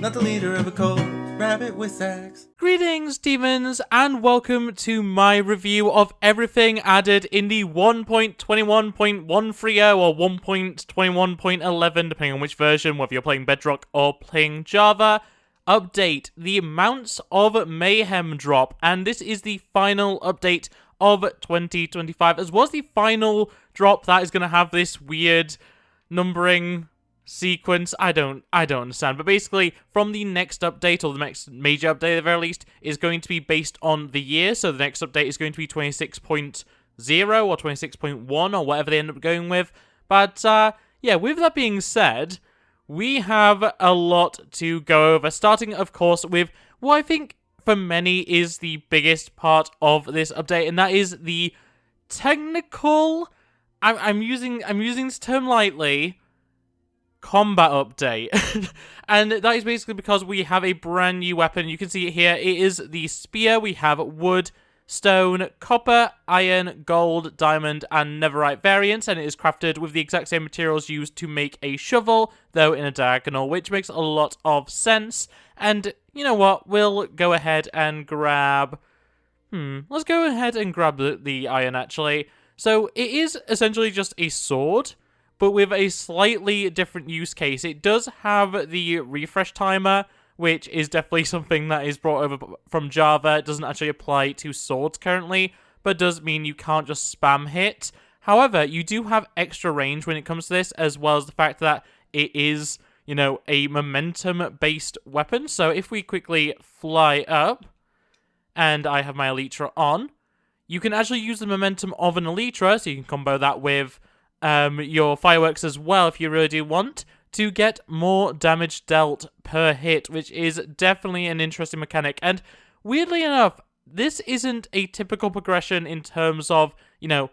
not the leader of a cult. RabbitWithAxe. Greetings, demons, and welcome to my review of everything added in the 1.21.130 or 1.21.11, depending on which version, whether you're playing Bedrock or playing Java. Update, the Mounts of Mayhem drop, and this is the final update of 2025, as well as the final drop that is going to have this weird numbering sequence. I don't understand, but basically from the next update, or the next major update at the very least, is going to be based on the year. So the next update is going to be 26.0 or 26.1 or whatever they end up going with. But yeah, with that being said, we have a lot to go over, starting of course with what I think for many is the biggest part of this update, and that is the technical, I'm using this term lightly, combat update. And that is basically because we have a brand new weapon. You can see it here. It is the spear. We have wood, stone, copper, iron, gold, diamond, and netherite variants, and it is crafted with the exact same materials used to make a shovel, though in a diagonal, which makes a lot of sense. And you know what? We'll go ahead and grab... let's go ahead and grab the iron, actually. So it is essentially just a sword, but with a slightly different use case. It does have the refresh timer, which is definitely something that is brought over from Java. It doesn't actually apply to swords currently, but does mean you can't just spam hit. However, you do have extra range when it comes to this, as well as the fact that it is, you know, a momentum-based weapon. So if we quickly fly up, and I have my Elytra on, you can actually use the momentum of an Elytra, so you can combo that with your fireworks as well if you really do want, to get more damage dealt per hit, which is definitely an interesting mechanic. And weirdly enough, this isn't a typical progression in terms of, you know,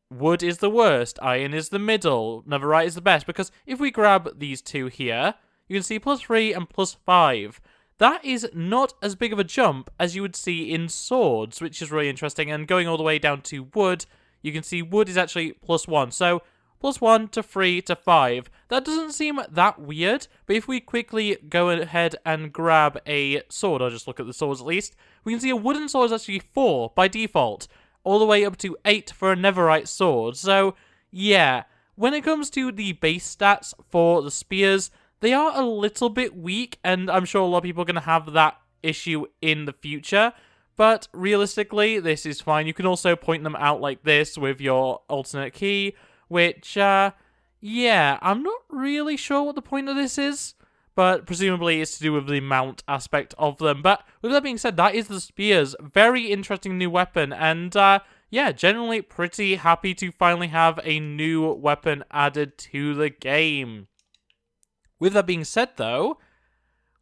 wood is the worst, iron is the middle, netherite is the best, because if we grab these two here, you can see +3 and +5. That is not as big of a jump as you would see in swords, which is really interesting. And going all the way down to wood, you can see wood is actually +1. So +1 to 3 to 5. That doesn't seem that weird, but if we quickly go ahead and grab a sword, I'll just look at the swords at least, we can see a wooden sword is actually 4 by default, all the way up to 8 for a netherite sword. So yeah, when it comes to the base stats for the spears, they are a little bit weak, and I'm sure a lot of people are going to have that issue in the future. But realistically, this is fine. You can also point them out like this with your alternate key, which, yeah, I'm not really sure what the point of this is, but presumably it's to do with the mount aspect of them. But with that being said, that is the spears. Very interesting new weapon, and yeah, generally pretty happy to finally have a new weapon added to the game. With that being said, though,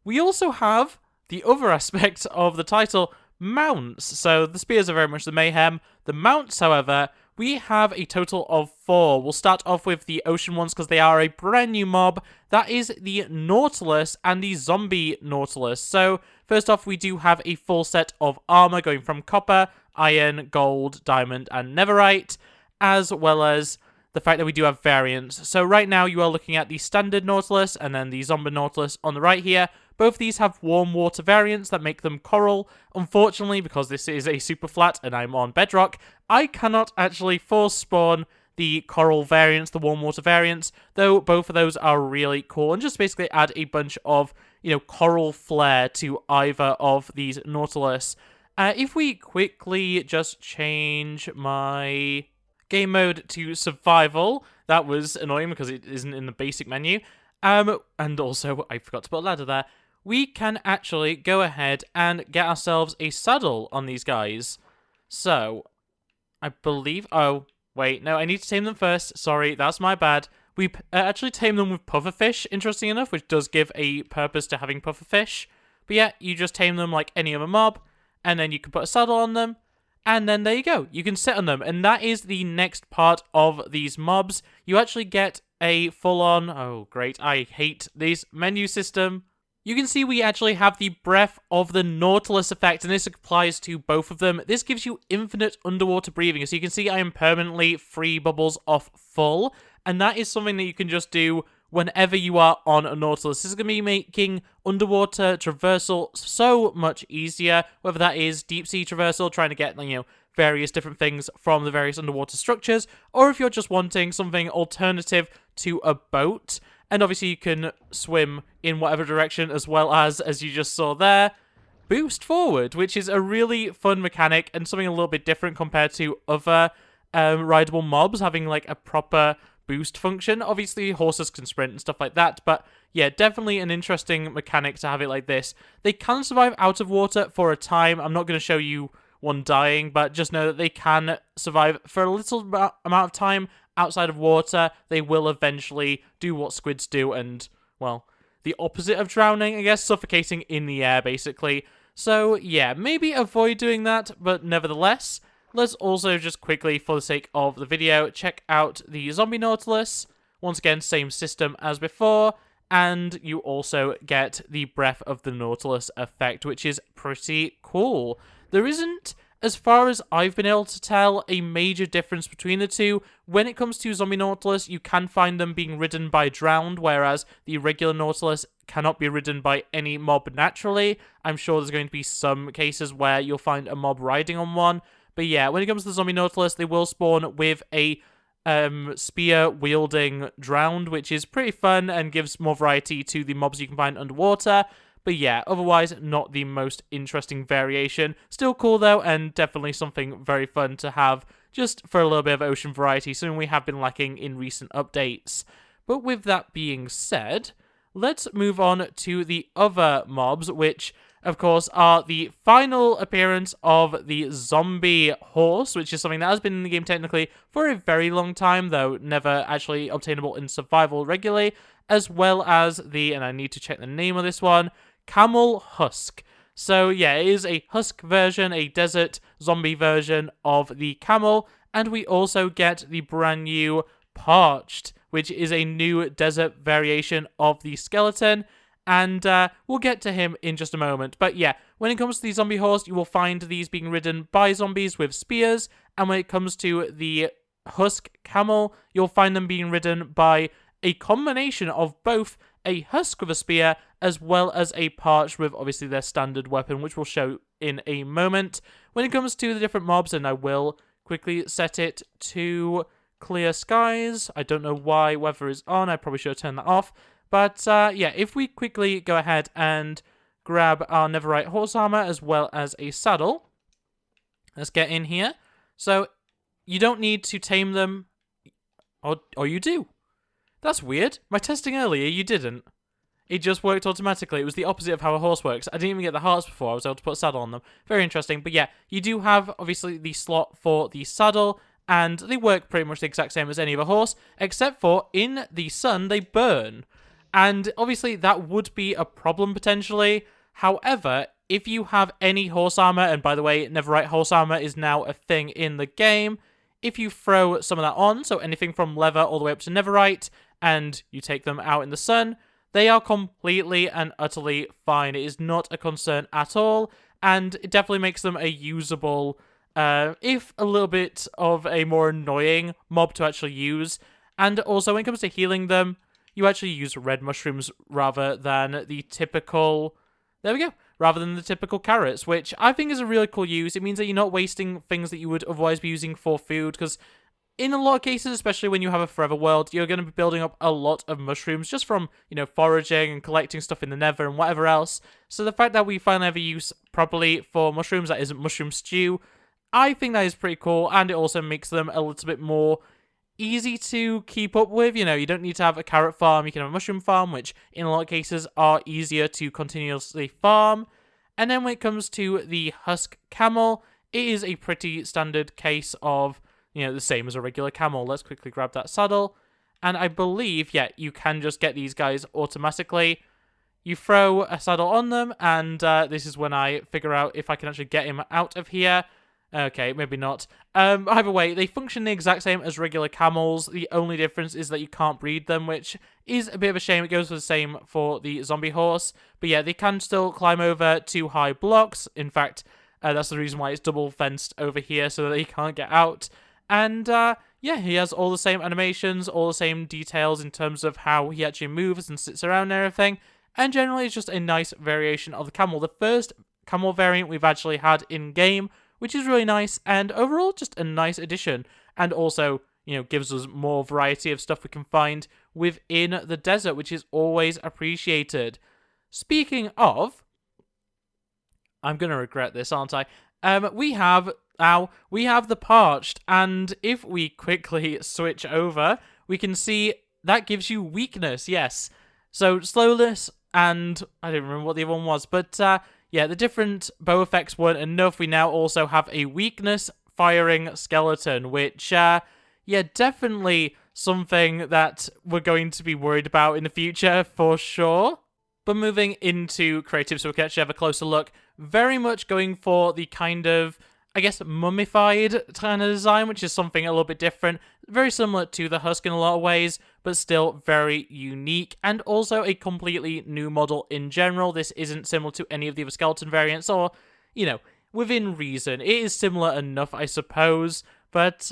we also have the other aspect of the title, mounts. So the spears are very much the Mayhem. The mounts, however, we have a total of 4. We'll start off with the ocean ones because they are a brand new mob. That is the Nautilus and the zombie Nautilus. So first off, we do have a full set of armor going from copper, iron, gold, diamond, and netherite, as well as the fact that we do have variants. So right now you are looking at the standard Nautilus and then the zombie Nautilus on the right here. Both these have warm water variants that make them coral. Unfortunately, because this is a super flat and I'm on Bedrock, I cannot actually force spawn the coral variants, the warm water variants, though both of those are really cool, and just basically add a bunch of, you know, coral flair to either of these Nautilus. If we quickly just change my game mode to survival, that was annoying because it isn't in the basic menu, and also I forgot to put a ladder there. We can actually go ahead and get ourselves a saddle on these guys. So, I believe... Oh, wait. No, I need to tame them first. Sorry, that's my bad. We actually tame them with pufferfish, interesting enough, which does give a purpose to having pufferfish. But yeah, you just tame them like any other mob, and then you can put a saddle on them, and then there you go. You can sit on them, and that is the next part of these mobs. You actually get a full-on... Oh, great. I hate this menu system. You can see we actually have the Breath of the Nautilus effect, and this applies to both of them. This gives you infinite underwater breathing. So you can see I am permanently 3 bubbles off full, and that is something that you can just do whenever you are on a Nautilus. This is going to be making underwater traversal so much easier, whether that is deep sea traversal, trying to get, various different things from the various underwater structures, or if you're just wanting something alternative to a boat. And obviously you can swim in whatever direction, as well as you just saw there, boost forward, which is a really fun mechanic and something a little bit different compared to other rideable mobs having like a proper boost function. Obviously horses can sprint and stuff like that, but yeah, definitely an interesting mechanic to have it like this. They can survive out of water for a time. I'm not going to show you one dying, but just know that they can survive for a little amount of time outside of water. They will eventually do what squids do and, well, the opposite of drowning, I guess, suffocating in the air, basically. So, yeah, maybe avoid doing that, but nevertheless, let's also just quickly, for the sake of the video, check out the Zombie Nautilus. Once again, same system as before, and you also get the Breath of the Nautilus effect, which is pretty cool. There isn't, as far as I've been able to tell, a major difference between the two. When it comes to Zombie Nautilus, you can find them being ridden by drowned, whereas the regular Nautilus cannot be ridden by any mob naturally. I'm sure there's going to be some cases where you'll find a mob riding on one. But yeah, when it comes to the Zombie Nautilus, they will spawn with a spear-wielding drowned, which is pretty fun and gives more variety to the mobs you can find underwater. But yeah, otherwise, not the most interesting variation. Still cool, though, and definitely something very fun to have just for a little bit of ocean variety, something we have been lacking in recent updates. But with that being said, let's move on to the other mobs, which, of course, are the final appearance of the zombie horse, which is something that has been in the game technically for a very long time, though never actually obtainable in survival regularly, as well as the, and I need to check the name of this one, Camel Husk. So yeah, it is a husk version, a desert zombie version of the camel, and we also get the brand new Parched, which is a new desert variation of the skeleton, and we'll get to him in just a moment. But yeah, when it comes to the zombie horse, you will find these being ridden by zombies with spears, and when it comes to the husk camel, you'll find them being ridden by a combination of both a husk with a spear, as well as a parched with obviously their standard weapon, which we'll show in a moment. When it comes to the different mobs, and I will quickly set it to clear skies. I don't know why weather is on. I probably should have turned that off. But yeah, if we quickly go ahead and grab our Netherite horse armor as well as a saddle. Let's get in here. So you don't need to tame them, or you do. That's weird. My testing earlier, you didn't. It just worked automatically. It was the opposite of how a horse works. I didn't even get the hearts before I was able to put a saddle on them. Very interesting. But yeah, you do have, obviously, the slot for the saddle, and they work pretty much the exact same as any other horse, except for in the sun, they burn. And obviously, that would be a problem, potentially. However, if you have any horse armor, and by the way, Netherite horse armor is now a thing in the game, if you throw some of that on, so anything from leather all the way up to Netherite, and you take them out in the sun, they are completely and utterly fine. It is not a concern at all, and it definitely makes them a usable, if a little bit of a more annoying mob to actually use. And also, when it comes to healing them, you actually use red mushrooms rather than the typical... There we go. Rather than the typical carrots, which I think is a really cool use. It means that you're not wasting things that you would otherwise be using for food, because in a lot of cases, especially when you have a forever world, you're going to be building up a lot of mushrooms just from, foraging and collecting stuff in the nether and whatever else. So the fact that we finally have a use properly for mushrooms that isn't mushroom stew, I think that is pretty cool, and it also makes them a little bit more easy to keep up with. You don't need to have a carrot farm, you can have a mushroom farm, which in a lot of cases are easier to continuously farm. And then when it comes to the husk camel, it is a pretty standard case of, the same as a regular camel. Let's quickly grab that saddle. And I believe, yeah, you can just get these guys automatically. You throw a saddle on them, and this is when I figure out if I can actually get him out of here. Okay, maybe not. Either way, they function the exact same as regular camels. The only difference is that you can't breed them, which is a bit of a shame. It goes for the same for the zombie horse. But yeah, they can still climb over 2 high blocks. In fact, that's the reason why it's double fenced over here, so that they can't get out. And yeah, he has all the same animations, all the same details in terms of how he actually moves and sits around and everything, and generally it's just a nice variation of the camel. The first camel variant we've actually had in-game, which is really nice, and overall just a nice addition, and also, you know, gives us more variety of stuff we can find within the desert, which is always appreciated. Speaking of, I'm going to regret this, aren't I? We have the parched, and if we quickly switch over, we can see that gives you weakness, yes. So slowness, and I don't remember what the other one was, but yeah, the different bow effects weren't enough. We now also have a weakness firing skeleton, which, yeah, definitely something that we're going to be worried about in the future, for sure. But moving into creative, so we can actually have a closer look, very much going for the kind of, I guess, mummified kind of design, which is something a little bit different. Very similar to the Husk in a lot of ways, but still very unique, and also a completely new model in general. This isn't similar to any of the other skeleton variants, or, you know, within reason. It is similar enough, I suppose, but,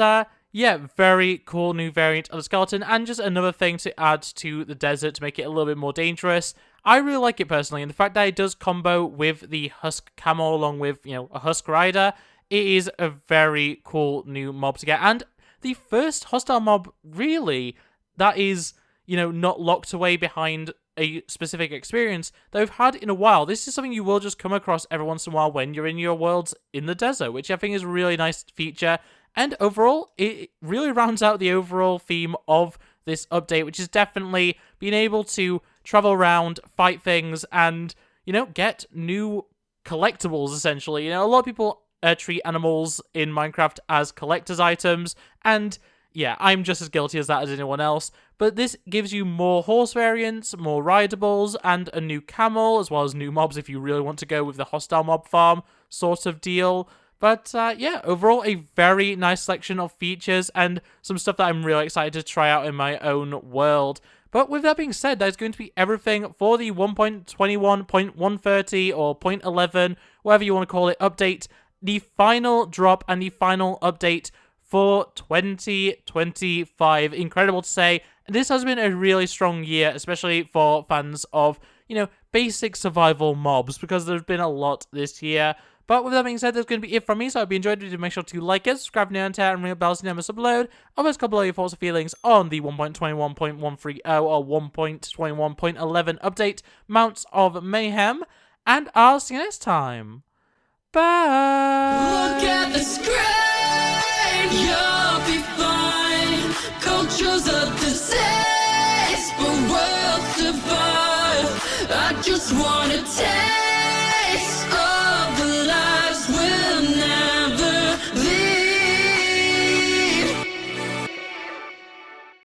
yeah, very cool new variant of the skeleton, and just another thing to add to the desert to make it a little bit more dangerous. I really like it personally, and the fact that it does combo with the Husk Camel along with, you know, a Husk Rider, it is a very cool new mob to get, and the first hostile mob, really, that is, you know, not locked away behind a specific experience that we've had in a while. This is something you will just come across every once in a while when you're in your worlds in the desert, which I think is a really nice feature. And overall, it really rounds out the overall theme of this update, which is definitely being able to travel around, fight things, and, you know, get new collectibles, essentially. You know, a lot of people treat animals in Minecraft as collector's items, and yeah, I'm just as guilty as that as anyone else, but this gives you more horse variants, more ridables, and a new camel, as well as new mobs if you really want to go with the hostile mob farm sort of deal. But yeah, overall a very nice selection of features and some stuff that I'm really excited to try out in my own world. But with that being said, that is going to be everything for the 1.21.130 or 0.11, whatever you want to call it, update. The final drop and the final update for 2025. Incredible to say. This has been a really strong year, especially for fans of, you know, basic survival mobs, because there's been a lot this year. But with that being said, that's going to be it from me, so I hope you enjoyed it. Make sure to like it, subscribe now, and ring the bell so you never miss upload. Always comment below your thoughts and feelings on the 1.21.130 or 1.21.11 update, Mounts of Mayhem, and I'll see you next time. Bye! Look at the screen, you'll be fine. Cultures of disease, but we'll survive. I just wanna take